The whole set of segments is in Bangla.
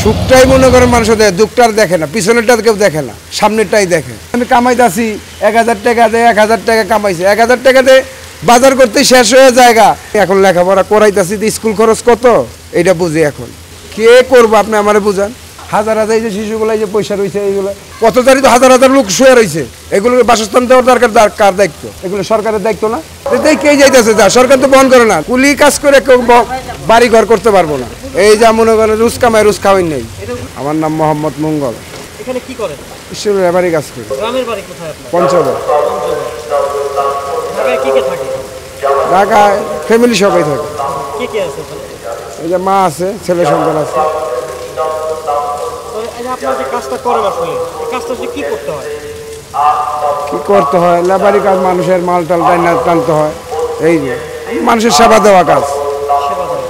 সুখটাই মনে করেন মানুষ দেখে, দুঃখটার দেখে না, পিছনেরটা কেউ দেখে না, সামনেরটাই দেখে। আমি কামাইতেছি 1000 টাকা দেয়, 1000 টাকা কামাইছে, 1000 টাকা দিয়ে বাজার করতে শেষ হয়ে জায়গা। এখন লেখাপড়া করাইতেছি, স্কুল খরচ কত এটা বুঝি। এখন কে করবো আপনি আমারে বুঝান। হাজার হাজার এই যে শিশুগুলো এই যে পয়সা রয়েছে, এইগুলো কত তারিখ তো হাজার হাজার লোক শুয়ে রয়েছে, এগুলোকে বাসস্থান দেওয়ার দরকার, কার দায়িত্ব? এগুলো সরকারের দায়িত্ব না? কে যাইতেছে, যা সরকার তো বহন করে না। কুলি কাজ করে কেউ বাড়ি ঘর করতে পারবো না। এই যা মনে করেন রুজ কামাই, রুজ খাওয়াই নেই। আমার নাম মোহাম্মদ মঙ্গল। এখানে কি করেন? ঈশ্বরের এবারই কাজ করি। গ্রামের বাড়ি কোথায় আপনার? পঞ্চগড়। ঢাকায় কি কে থাকে? ঢাকায় ফ্যামিলি সবাই থাকে। কে কে আছে ওখানে? এই যে মা আছে, ছেলে সন্তান আছে। আপনার যে কাজটা করেন আসলে এই কাজটা কি করতে হয়? কি করতে হয়? লেবারি কাজ, মানুষের মাল টাল টানতে হয়। এই যে মানুষের সেবা দেওয়া কাজ। সেবা দেওয়া।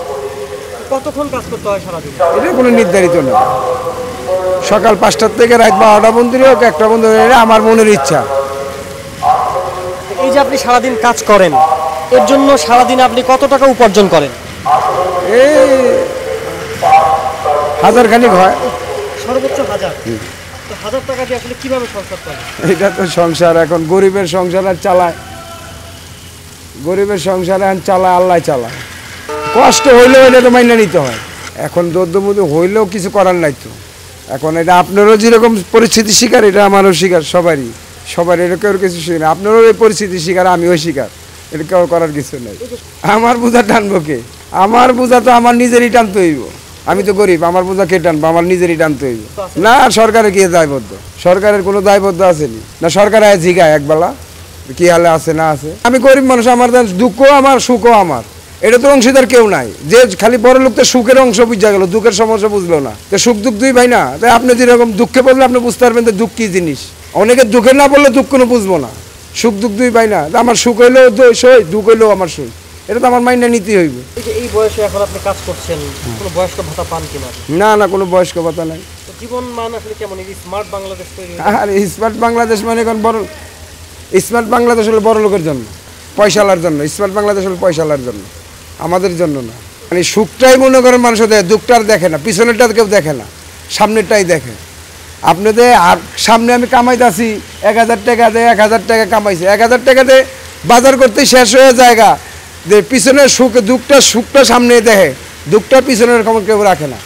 কতক্ষণ কাজ করতে হয় সারাদিন? এটা কোনো নির্ধারিত না। সকাল 5টার থেকে রাত 12টা পর্যন্ত হোক, 1টা পর্যন্ত, এটা আমার মনের ইচ্ছা। এই যে আপনি সারাদিন কাজ করেন, এর জন্য সারাদিন আপনি কত টাকা উপার্জন করেন? এই 1000 খানিক হয়। সর্বোচ্চ 1000। তো 1000 টাকা দিয়ে আসলে কিভাবে সংসার চলে? এটা তো সংসার, এখন গরিবের সংসার আর চালায়, গরিবের সংসার এখন চালায় আল্লাহ চালায়। কষ্ট হইলেও এটা তো মাইনে নিতে হয়। এখন দদ্যমুদি হইলেও কিছু করার নাই তো। এখন এটা আপনারও যেরকম পরিস্থিতি শিকার, এটা আমারও শিকার, সবারই এটা কেউ কিছু শিকার। আপনারও এই পরিস্থিতি শিকার, আমিও শিকার, এটা কেউ করার কিছু নেই। আমার বোঝা টানবো কে? আমার বোঝা তো আমার নিজেরই টানতে হইব। আমি তো গরিব, আমার বোঝা কে টানবো? আমার নিজেরই টানতে হইব। না সরকারের কি দায়বদ্ধ? সরকারের কোনো দায়বদ্ধ আসেনি না। সরকার জিগায় একবেলা কি হালে আছে না আছে। আমি গরিব মানুষ, আমার দুঃখ আমার, সুখও আমার। এটা তো অংশীদার কেউ নাই। যে খালি বড় লোক তো সুখের অংশ বুঝা গেল, দুঃখের সমস্যা বুঝলো না। তো সুখ দুঃখ দুই ভাই না। তাই আপনি যেরকম দুঃখে পড়লে আপনি বুঝতে পারবেন যে দুঃখ কি জিনিস। অনেকে দুঃখে না পড়লে দুঃখ কোনো বুঝবো না। সুখ দুঃখ দুই ভাই না। আমার সুখ হইলেও সই, দুঃখ হইলেও আমার সই। এটা তো আমার মাইন্ডে নিতেই হইবে। এই বয়সে এখন আপনি কাজ করছেন, কোনো বয়স্ক ভাতা পান কিনা? না না, কোনো বয়স্ক ভাতা নাই। জীবন মান আসলে কেমন? স্মার্ট বাংলাদেশ তৈরি? আর স্মার্ট বাংলাদেশ মানে এখন বড় স্মার্ট বাংলাদেশ হলো বড় লোকের জন্য, পয়সালার জন্য। স্মার্ট বাংলাদেশ হলো পয়সালার জন্য, আমাদের জন্য না। মানে সুখটাই মনে করেন মানুষ দেখে, দুঃখটার দেখে না, পিছনেরটা কেউ দেখে না, সামনেরটাই দেখে। আপনাদের আর সামনে আমি কামাইতেছি 1000 টাকা দেয়, 1000 টাকা কামাইছে, 1000 টাকা দিয়ে বাজার করতে শেষ হয়ে জায়গা। যে পিছনের সুখটা সামনে দেখে, দুঃখটা পিছনের খবর কেউ রাখে না।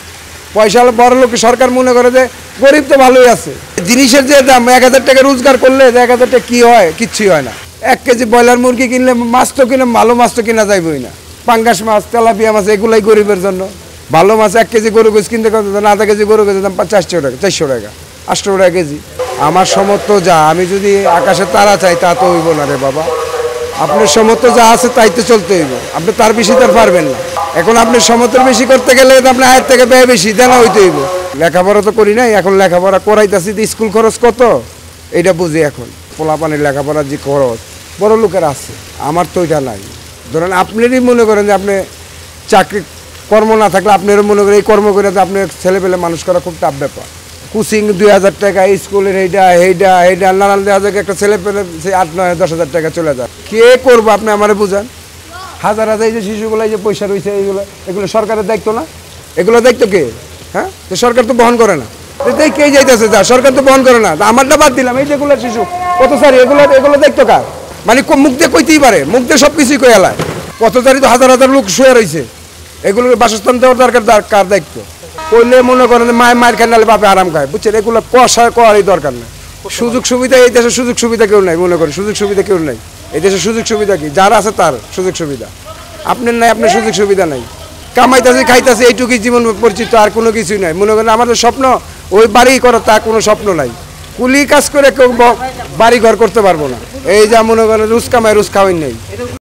পয়সা বড় লোক সরকার মনে করে যে গরিব তো ভালোই আছে। জিনিসের যে দাম, 1000 টাকা রোজগার করলে 1000 টাকা কী হয়? কিচ্ছুই হয় না। 1 কেজি ব্রয়লার মুরগি কিনলে, মাছ তো কিনে, ভালো মাছ তো কিনা যাইবই না। পাঙ্গাস মাছ, তেলাপিয়া মাছ, এগুলাই গরিবের জন্য। ভালো মাছ 1 কেজি গরু গোছ কিনতে কত, আধা কেজি গরু গোছের দাম 400 টাকা, 400 টাকা, 800 টাকা কেজি। আমার সমর্থ যা, আমি যদি আকাশে তারা চাই তা তো হইব না রে বাবা। আপনার সমর্থ যা আছে তাই তো চলতে হইব। আপনি তার বেশি তার পারবেন না। এখন আপনি সমর্থন বেশি করতে গেলে আপনার আয়ের থেকে ব্যয় বেশি দেনা হইতে হইব। লেখাপড়া তো করি নাই, এখন লেখাপড়া করাইতেছি, স্কুল খরচ কত এটা বুঝি। এখন পোলাপানের লেখাপড়ার যে খরচ বড় লোকের আছে, আমার তো ওইটা নাই। ধরেন আপনারই মনে করেন যে আপনি চাকরি কর্ম না থাকলে আপনারও মনে করেন এই কর্ম করে তো আপনি ছেলে পেলে মানুষ করা খুব টাফ ব্যাপার। কোচিং 2000 টাকা, স্কুলের এইটা নানান দেওয়া যায়, একটা ছেলে পেলে সেই 8, 9, 10,000 টাকা চলে যায়। কে করবো আপনি আমারে বুঝান। হাজার হাজার এই যে শিশুগুলো এই যে পয়সা রয়েছে, এগুলো সরকারের দায়িত্ব না? এগুলো দায়িত্ব কে? হ্যাঁ, তো সরকার তো বহন করে না। কে যাইতেছে, যা সরকার তো বহন করে না। আমারটা বাদ দিলাম, এই যেগুলো শিশু কত সারি, এগুলো দায়িত্ব কার? মানে মুখ দিয়ে কইতেই পারে, মুখ দিয়ে সব কিছুই কয়ে এলায়। কত তারিখ তো হাজার হাজার লোক শুয়ে রয়েছে, এগুলোকে বাসস্থান দেওয়ার দরকার, কার দায়িত্ব? করলে মনে করেন মায়ের খায়, নাহলে বাপে আরাম খায়, বুঝছেন? এগুলো করারই দরকার নেই। সুযোগ সুবিধা এই দেশের সুযোগ সুবিধা কেউ নাই, মনে করেন সুযোগ সুবিধা কেউ নাই এই দেশের। সুযোগ সুবিধা কি? যার আছে তার সুযোগ সুবিধা, আপনার নাই, আপনার সুযোগ সুবিধা নাই। কামাইতেছে, খাইতেছে, এইটুকুই জীবন পরিচিত, আর কোনো কিছুই নাই। মনে করেন আমাদের স্বপ্ন ওই বাড়ি করা, তা কোনো স্বপ্ন নাই। কুলি কাজ করে কেউ বাড়ি ঘর করতে পারবো না। এই যা মনে করেন রুজ কামাই, রুজ খাওয়াই নেই।